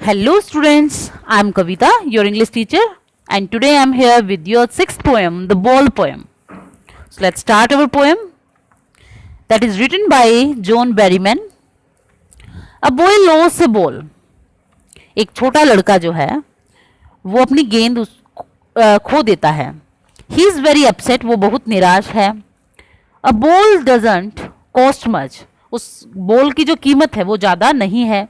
Hello students, I am Kavita, your English teacher, and today I am here with your sixth poem, the Ball poem. So let's start our poem that is written by John Berryman. A boy lost a ball. एक छोटा लड़का जो है वो अपनी गेंद खो देता है. He is very upset, वो बहुत निराश है. A ball doesn't cost much. उस बॉल की जो कीमत है वो ज़्यादा नहीं है.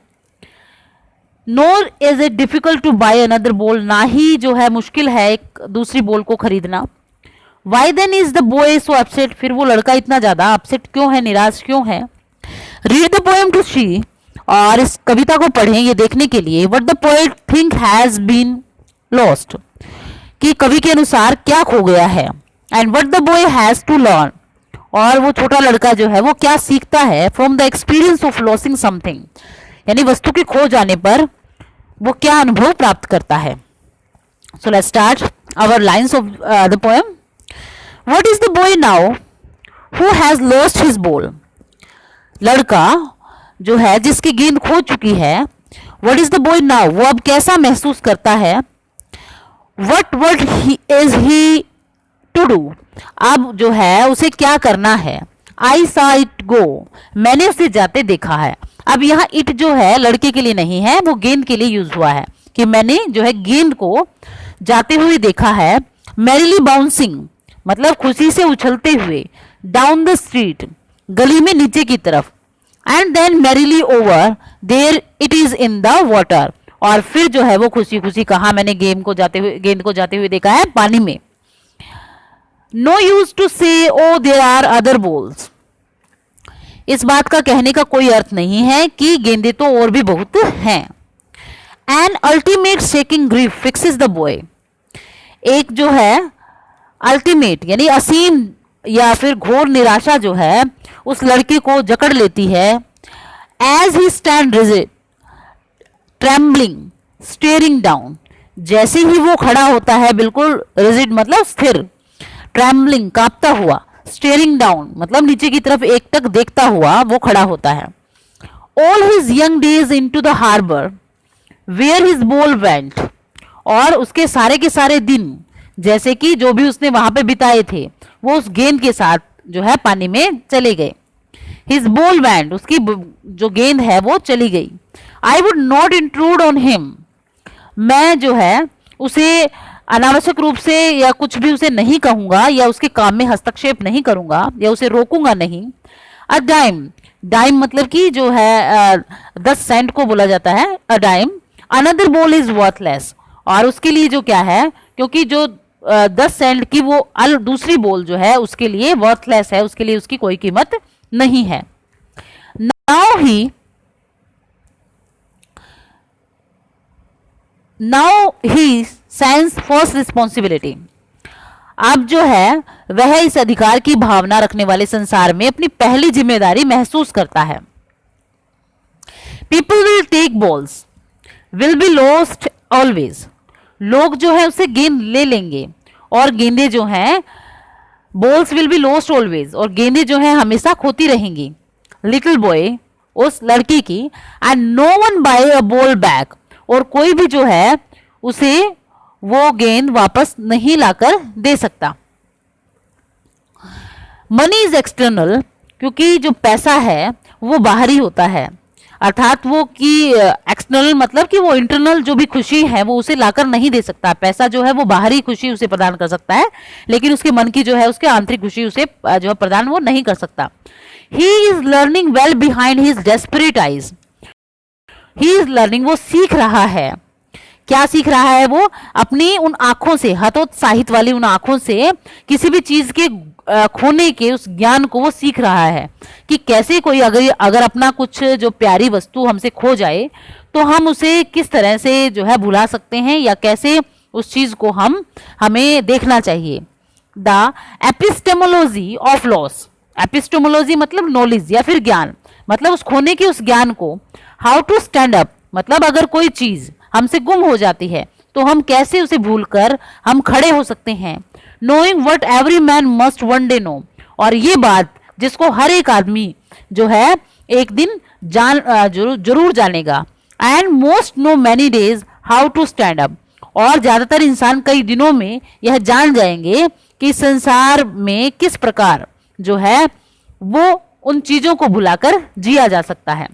Nor is it difficult to buy another ball, ना ही जो है मुश्किल है एक दूसरी बॉल को खरीदना. Why then is the boy so upset, फिर वो लड़का इतना ज्यादा अपसेट क्यों है, निराश क्यों है. Read the poem to see, और इस कविता को पढ़ें ये देखने के लिए what the poet think has been lost, कि कवि के अनुसार क्या खो गया है. And what the boy has to learn, और वो छोटा लड़का जो है वो क्या सीखता है from the experience of losing something, यानी वस्तु के खो जाने पर वो क्या अनुभव प्राप्त करता है. So let's start our lines of the poem. What is the boy now who has lost his ball, लड़का जो है जिसकी गेंद खो चुकी है. What is the boy now, वो अब कैसा महसूस करता है. What is he to do, अब जो है उसे क्या करना है. आई सा इट गो, मैंने उसे जाते देखा है. अब यहाँ इट जो है लड़के के लिए नहीं है, वो गेंद के लिए यूज हुआ है कि मैंने जो है गेंद को जाते हुए देखा है. मैरिली बाउंसिंग मतलब खुशी से उछलते हुए. डाउन द स्ट्रीट, गली में नीचे की तरफ. And then merrily over there it is in the water, और फिर जो है वो खुशी खुशी कहा मैंने गेंद को जाते हुए देखा है पानी में. नो यूज टू से oh there are other balls, इस बात का कहने का कोई अर्थ नहीं है कि गेंदे तो और भी बहुत हैं. An ultimate shaking grief fixes the boy, एक जो है अल्टीमेट यानी असीम या फिर घोर निराशा जो है उस लड़के को जकड़ लेती है. As he stand rigid trembling staring down, जैसे ही वो खड़ा होता है बिल्कुल रिजिड मतलब स्थिर, ट्रेम्बलिंग कांपता हुआ, स्टेयरिंग डाउन मतलब नीचे की तरफ एकटक देखता हुआ वो खड़ा होता है. All his young days into the harbour where his ball went, और उसके सारे के सारे दिन जैसे कि जो भी उसने वहां पे बिताए थे वो उस गेंद के साथ जो है पानी में चले गए. हिज बॉल वेंट, उसकी जो गेंद है वो चली गई. I would not intrude on him, मैं जो है उसे अनावश्यक रूप से या कुछ भी उसे नहीं कहूंगा या उसके काम में हस्तक्षेप नहीं करूंगा या उसे रोकूंगा नहीं. अ डाइम, डाइम मतलब कि जो है 10 सेंट को बोला जाता है a dime. Another ball is worthless, और उसके लिए जो क्या है क्योंकि जो 10 सेंट की वो दूसरी बॉल जो है उसके लिए वर्थलेस है, उसके लिए उसकी कोई कीमत नहीं है. Now he sense first responsibility, अब जो है वह इस अधिकार की भावना रखने वाले संसार में अपनी पहली जिम्मेदारी महसूस करता है. People will take balls will be lost always, लोग जो है उससे गेंद ले लेंगे और गेंदे जो हैं balls will be lost always, और गेंदे जो हैं हमेशा खोती रहेंगी. लिटिल बॉय, उस लड़की की. And no one buy a ball back, और कोई भी जो है उसे वो गेंद वापस नहीं लाकर दे सकता. मनी इज एक्सटर्नल, क्योंकि जो पैसा है वो बाहरी होता है, अर्थात वो कि एक्सटर्नल मतलब कि वो इंटरनल जो भी खुशी है वो उसे लाकर नहीं दे सकता. पैसा जो है वो बाहरी खुशी उसे प्रदान कर सकता है, लेकिन उसके मन की जो है उसके आंतरिक खुशी उसे जो है प्रदान वो नहीं कर सकता. He is learning well behind his desperate eyes, he is learning वो सीख रहा है. क्या सीख रहा है वो, अपनी उन आंखों से, हतोत्साहित वाली उन आंखों से किसी भी चीज के खोने के उस ज्ञान को वो सीख रहा है कि कैसे कोई अगर अपना कुछ जो प्यारी वस्तु हमसे खो जाए तो हम उसे किस तरह से जो है भुला सकते हैं या कैसे उस चीज को हमें देखना चाहिए. The epistemology of loss, epistemology मतलब नॉलेज या फिर ज्ञान, मतलब उस खोने के उस ज्ञान को. हाउ टू स्टैंड अप मतलब अगर कोई चीज हमसे गुम हो जाती है तो हम कैसे उसे भूलकर हम खड़े हो सकते हैं. Knowing what every man must one day know, और ये बात जिसको हर एक आदमी जो है एक दिन जरूर जानेगा. And most know many days how to stand up, और ज्यादातर इंसान कई दिनों में यह जान जाएंगे कि संसार में किस प्रकार जो है वो उन चीजों को भुलाकर जिया जा सकता है।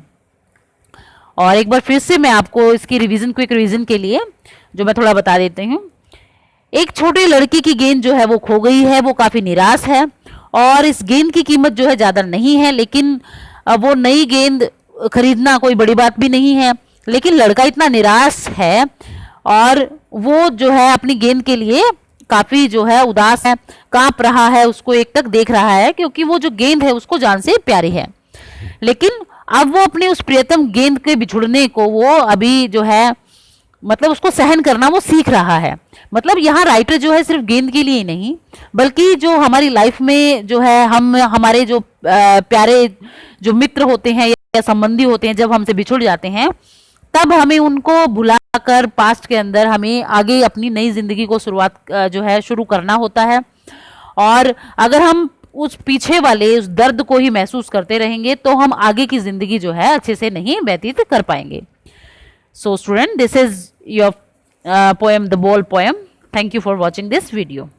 और एक बार फिर से मैं आपको इसकी रिवीजन, क्विक रिवीजन के लिए जो मैं थोड़ा बता देती हूँ। एक छोटे लड़के की गेंद जो है वो खो गई है, वो काफी निराश है और इस गेंद की कीमत जो है ज्यादा नहीं है, लेकिन वो नई गेंद खरीदना कोई बड़ी बात भी नहीं है। लेकिन लड़का इतना निराश है और वो जो है अपनी गेंद के लिए काफी जो है उदास है, कांप रहा है, उसको एकटक देख रहा है क्योंकि वो जो गेंद है उसको जान से प्यारी है। लेकिन अब वो अपनी उस प्रियतम गेंद के बिछुड़ने को वो अभी जो है मतलब उसको सहन करना वो सीख रहा है। मतलब यहाँ राइटर जो है सिर्फ गेंद के लिए ही नहीं बल्कि जो हमारी लाइफ में जो है हम हमारे जो प्यारे जो मित्र होते हैं या संबंधी होते हैं, जब हमसे बिछुड़ जाते हैं तब हमें उनको भुलाकर पास्ट के अंदर हमें आगे अपनी नई जिंदगी को शुरुआत जो है शुरू करना होता है। और अगर हम उस पीछे वाले उस दर्द को ही महसूस करते रहेंगे तो हम आगे की जिंदगी जो है अच्छे से नहीं व्यतीत कर पाएंगे। So student, this is your poem, The Ball Poem. Thank you for watching this video.